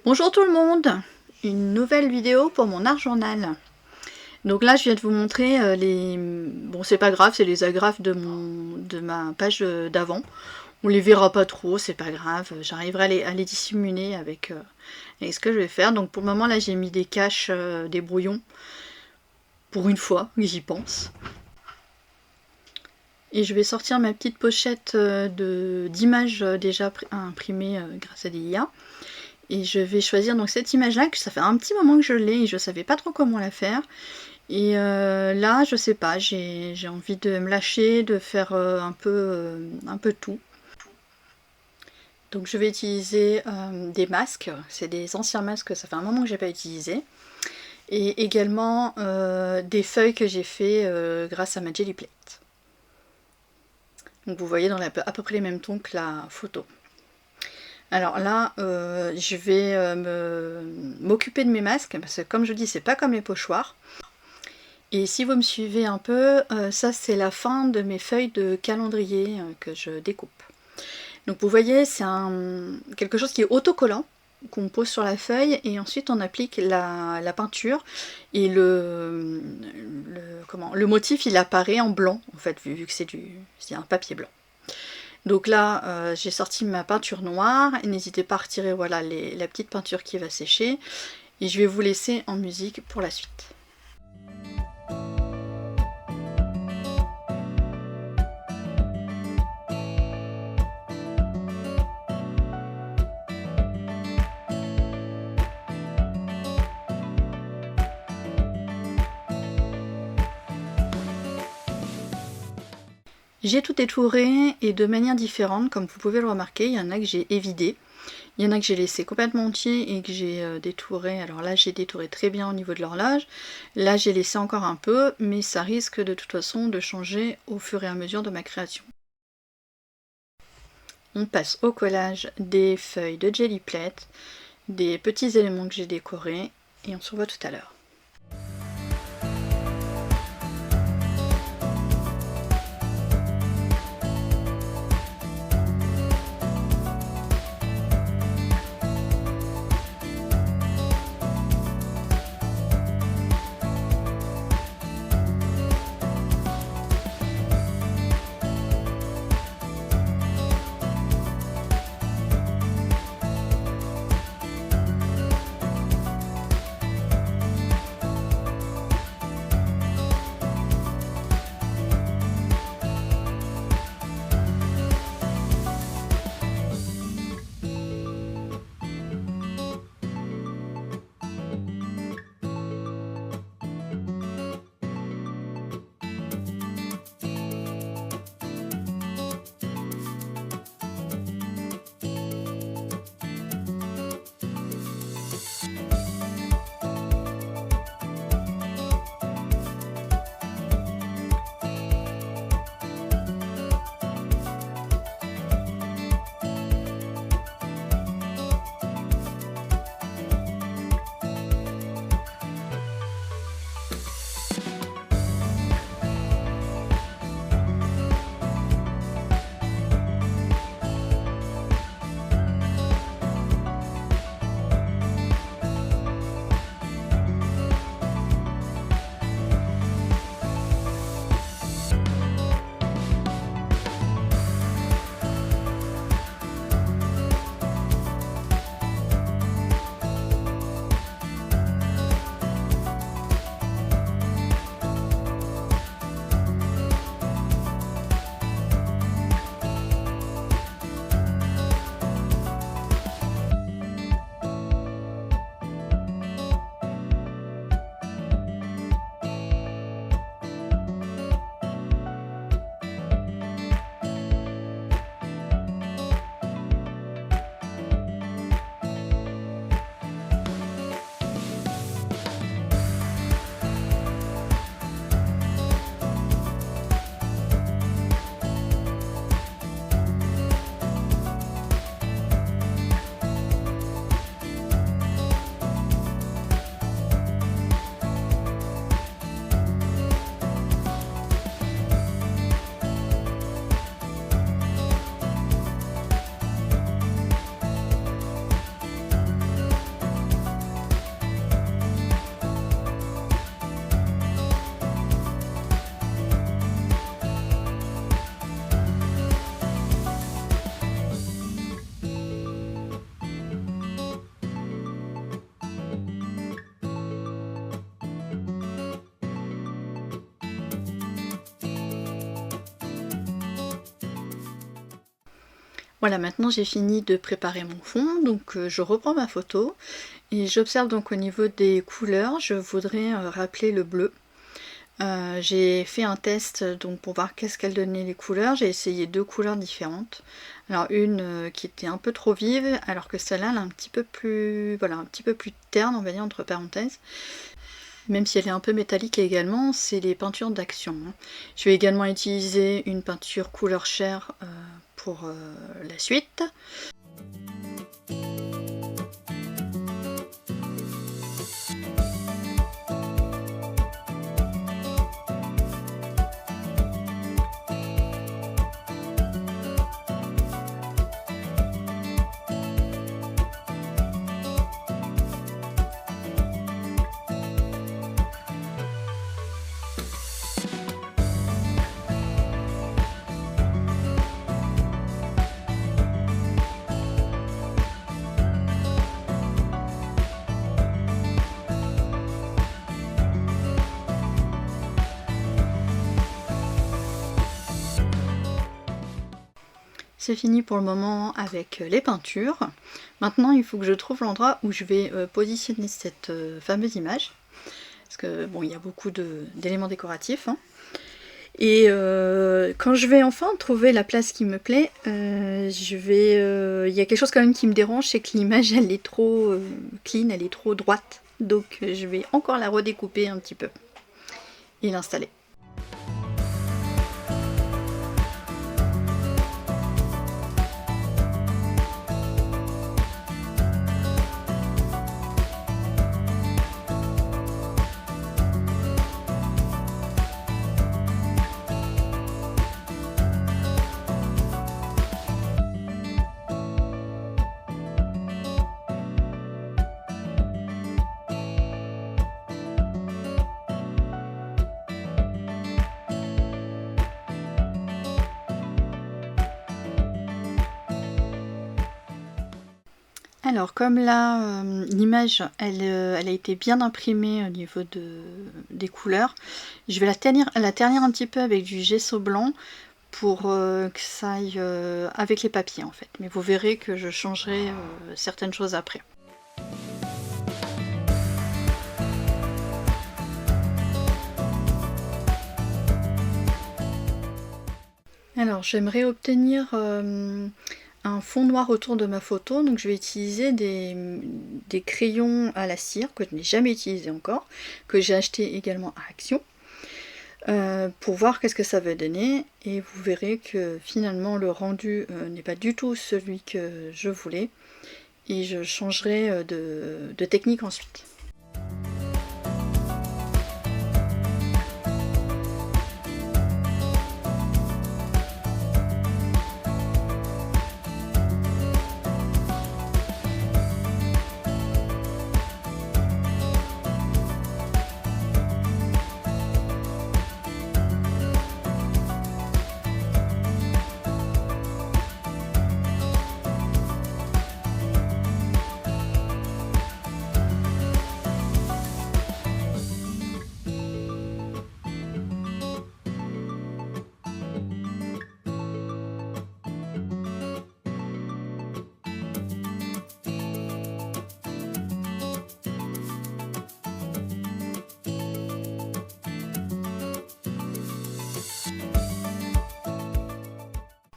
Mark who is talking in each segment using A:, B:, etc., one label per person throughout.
A: Bonjour tout le monde, une nouvelle vidéo pour mon art journal. Donc là je viens de vous montrer les... Bon c'est pas grave, c'est les agrafes de ma page d'avant. On les verra pas trop, c'est pas grave, j'arriverai à les dissimuler avec ce que je vais faire. Donc pour le moment là j'ai mis des caches, des brouillons, pour une fois, j'y pense. Et je vais sortir ma petite pochette d'images déjà imprimées grâce à l'IA. Et je vais choisir donc cette image là, que ça fait un petit moment que je l'ai et je savais pas trop comment la faire. Et là je sais pas, j'ai envie de me lâcher, de faire un peu tout. Donc je vais utiliser des masques, c'est des anciens masques, ça fait un moment que j'ai pas utilisé. Et également des feuilles que j'ai fait grâce à ma Gelly Plate. Donc vous voyez dans à peu près les mêmes tons que la photo. Alors là, je vais m'occuper de mes masques, parce que comme je dis, c'est pas comme les pochoirs. Et si vous me suivez un peu, ça c'est la fin de mes feuilles de calendrier que je découpe. Donc vous voyez, c'est quelque chose qui est autocollant, qu'on pose sur la feuille, et ensuite on applique la peinture, et le motif il apparaît en blanc, en fait, vu que c'est un papier blanc. Donc là, j'ai sorti ma peinture noire, et n'hésitez pas à retirer voilà, la petite peinture qui va sécher, et je vais vous laisser en musique pour la suite. J'ai tout étouré et de manière différente, comme vous pouvez le remarquer. Il y en a que j'ai évidé, il y en a que j'ai laissé complètement entier et que j'ai détouré. Alors là j'ai détouré très bien au niveau de l'horloge, là j'ai laissé encore un peu, mais ça risque de toute façon de changer au fur et à mesure de ma création. On passe au collage des feuilles de Gelly Plate, des petits éléments que j'ai décorés, et on se revoit tout à l'heure. Voilà, maintenant j'ai fini de préparer mon fond, donc je reprends ma photo et j'observe donc au niveau des couleurs, je voudrais rappeler le bleu. J'ai fait un test donc pour voir qu'est-ce qu'elle donnait les couleurs, j'ai essayé 2 couleurs différentes. Alors une qui était un peu trop vive, alors que celle-là elle est un petit peu plus, voilà, un petit peu plus terne, on va dire entre parenthèses. Même si elle est un peu métallique également, c'est les peintures d'Action, hein. Je vais également utiliser une peinture couleur chair pour la suite. C'est fini pour le moment avec les peintures. Maintenant, il faut que je trouve l'endroit où je vais positionner cette fameuse image. Parce que bon, il y a beaucoup d'éléments décoratifs, hein. Et quand je vais enfin trouver la place qui me plaît, il y a quelque chose quand même qui me dérange, c'est que l'image elle est trop clean, elle est trop droite. Donc je vais encore la redécouper un petit peu et l'installer. Alors comme là, l'image elle a été bien imprimée au niveau des couleurs, je vais la ternir un petit peu avec du gesso blanc pour que ça aille avec les papiers en fait. Mais vous verrez que je changerai certaines choses après. Alors j'aimerais obtenir un fond noir autour de ma photo, donc je vais utiliser des crayons à la cire que je n'ai jamais utilisé encore, que j'ai acheté également à Action, pour voir qu'est-ce que ça va donner, et vous verrez que finalement le rendu n'est pas du tout celui que je voulais, et je changerai de technique ensuite.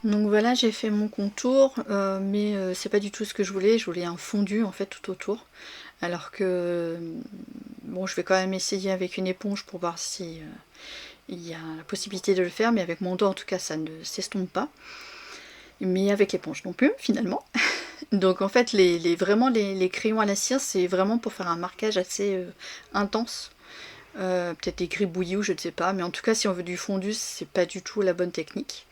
A: Donc voilà, j'ai fait mon contour, mais c'est pas du tout ce que je voulais un fondu en fait tout autour. Alors que, bon, je vais quand même essayer avec une éponge pour voir si il y a la possibilité de le faire, mais avec mon doigt en tout cas ça ne s'estompe pas. Mais avec l'éponge non plus finalement. Donc en fait vraiment les crayons à la cire c'est vraiment pour faire un marquage assez intense. Peut-être des gribouillis ou je ne sais pas, mais en tout cas si on veut du fondu c'est pas du tout la bonne technique.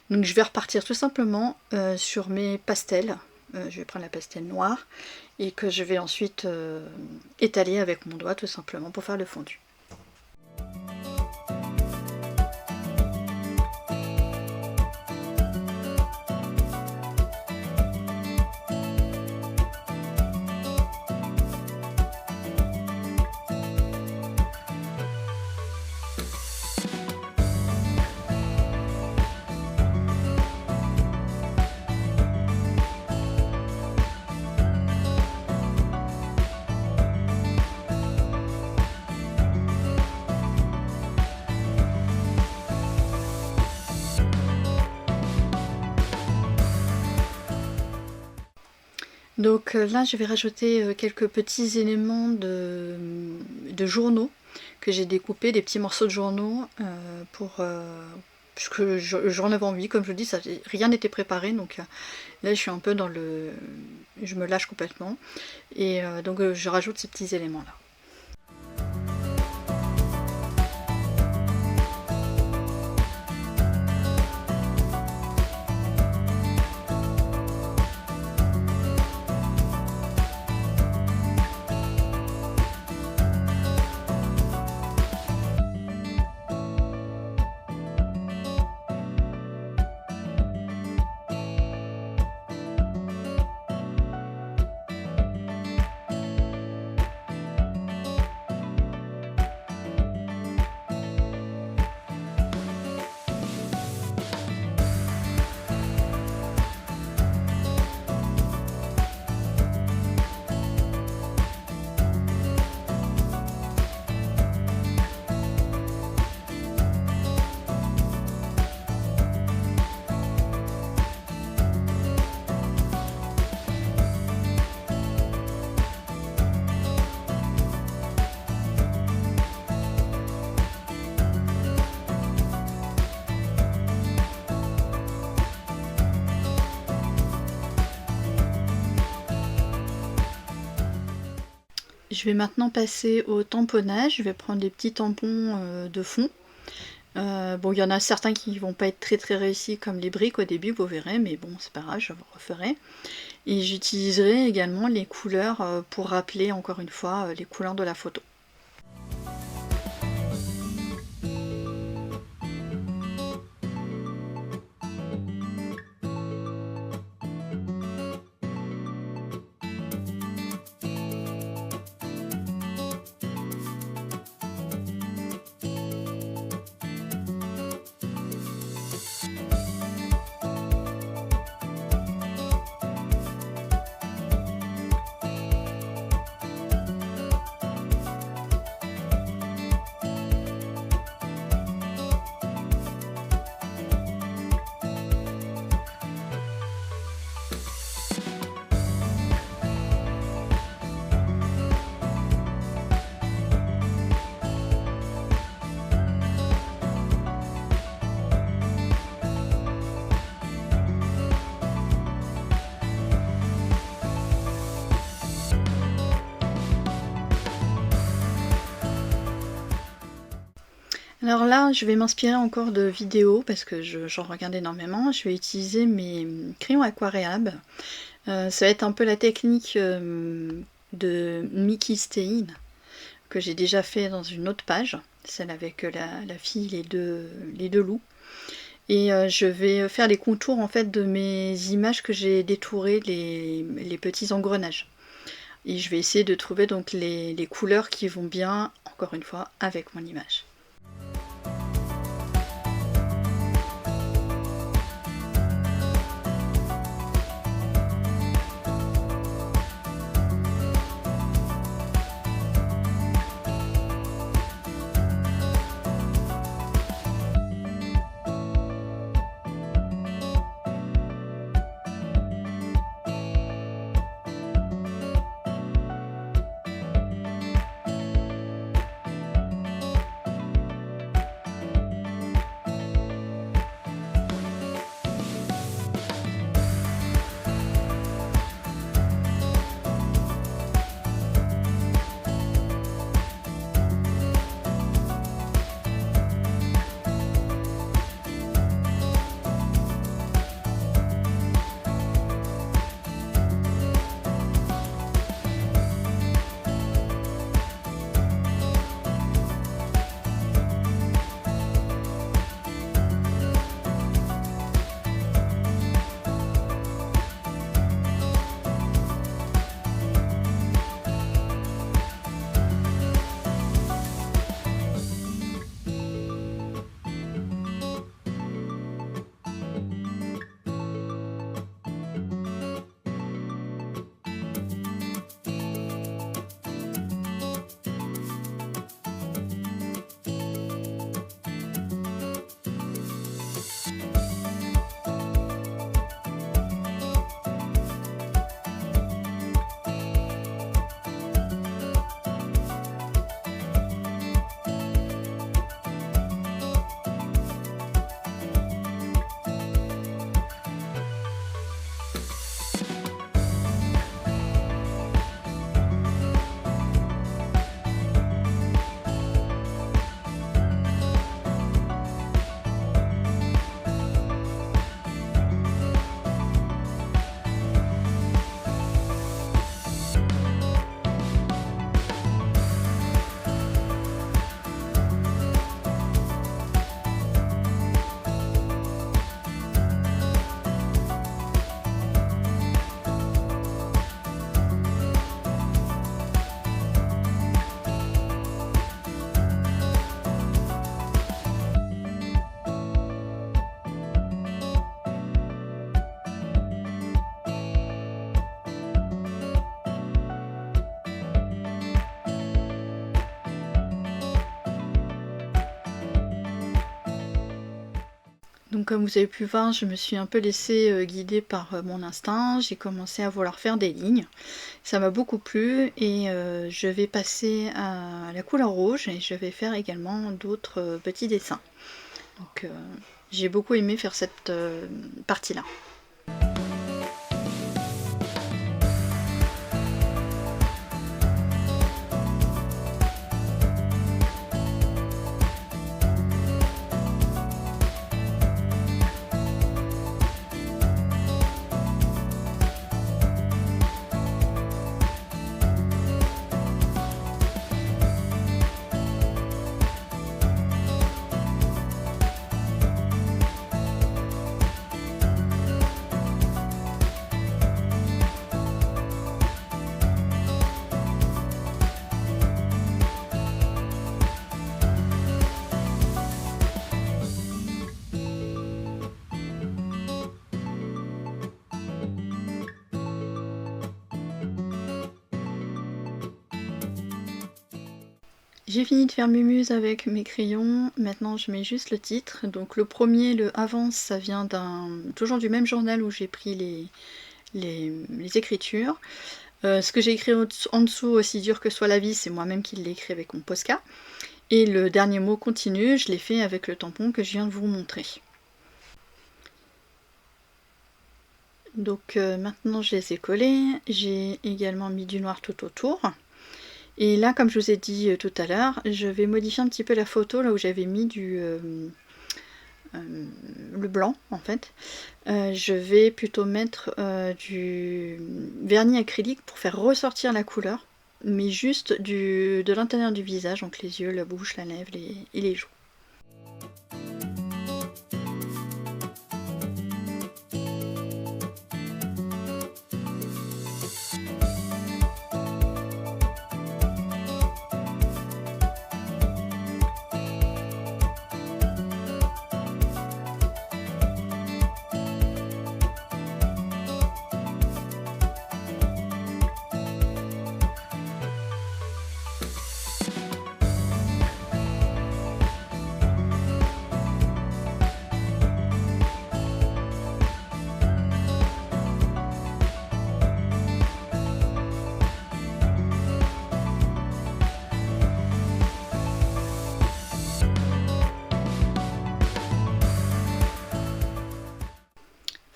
A: Donc je vais repartir tout simplement sur mes pastels. Je vais prendre la pastel noire et que je vais ensuite étaler avec mon doigt tout simplement pour faire le fondu. Donc là, je vais rajouter quelques petits éléments de journaux que j'ai découpés, des petits morceaux de journaux puisque j'en avais envie, comme je vous dis, rien n'était préparé, donc là je suis un peu dans le... je me lâche complètement, et donc je rajoute ces petits éléments là. Je vais maintenant passer au tamponnage. Je vais prendre des petits tampons de fond. Bon, il y en a certains qui vont pas être très réussis comme les briques au début, vous verrez, mais bon, c'est pas grave, je vous referai. Et j'utiliserai également les couleurs pour rappeler encore une fois les couleurs de la photo. Alors là, je vais m'inspirer encore de vidéos parce que j'en regarde énormément. Je vais utiliser mes crayons aquarellables. Ça va être un peu la technique de Mickey Stein que j'ai déjà fait dans une autre page, celle avec la fille, les deux loups. Et je vais faire les contours en fait de mes images que j'ai détourées, les petits engrenages. Et je vais essayer de trouver donc les couleurs qui vont bien, encore une fois, avec mon image. Donc comme vous avez pu voir, je me suis un peu laissée guider par mon instinct, j'ai commencé à vouloir faire des lignes. Ça m'a beaucoup plu et je vais passer à la couleur rouge et je vais faire également d'autres petits dessins. Donc j'ai beaucoup aimé faire cette partie-là. J'ai fini de faire mes muses avec mes crayons, maintenant je mets juste le titre. Donc le premier, le Avance, ça vient toujours du même journal où j'ai pris les écritures. Ce que j'ai écrit en dessous, aussi dur que soit la vie, c'est moi-même qui l'ai écrit avec mon Posca. Et le dernier mot Continue, je l'ai fait avec le tampon que je viens de vous montrer. Donc maintenant je les ai collés, j'ai également mis du noir tout autour. Et là, comme je vous ai dit tout à l'heure, je vais modifier un petit peu la photo, là où j'avais mis le blanc en fait. Je vais plutôt mettre du vernis acrylique pour faire ressortir la couleur, mais juste de l'intérieur du visage, donc les yeux, la bouche, la lèvre et les joues.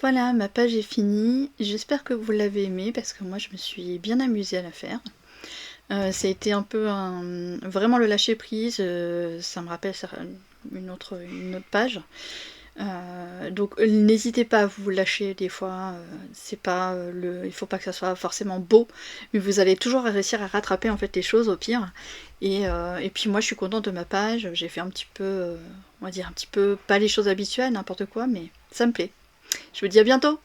A: Voilà, ma page est finie. J'espère que vous l'avez aimée parce que moi je me suis bien amusée à la faire. Ça a été un peu vraiment le lâcher prise, ça me rappelle une autre page. Donc n'hésitez pas à vous lâcher des fois, c'est pas il faut pas que ça soit forcément beau, mais vous allez toujours réussir à rattraper en fait les choses au pire. Et puis moi je suis contente de ma page, j'ai fait un petit peu, on va dire un petit peu, pas les choses habituelles, n'importe quoi, mais ça me plaît. Je vous dis à bientôt!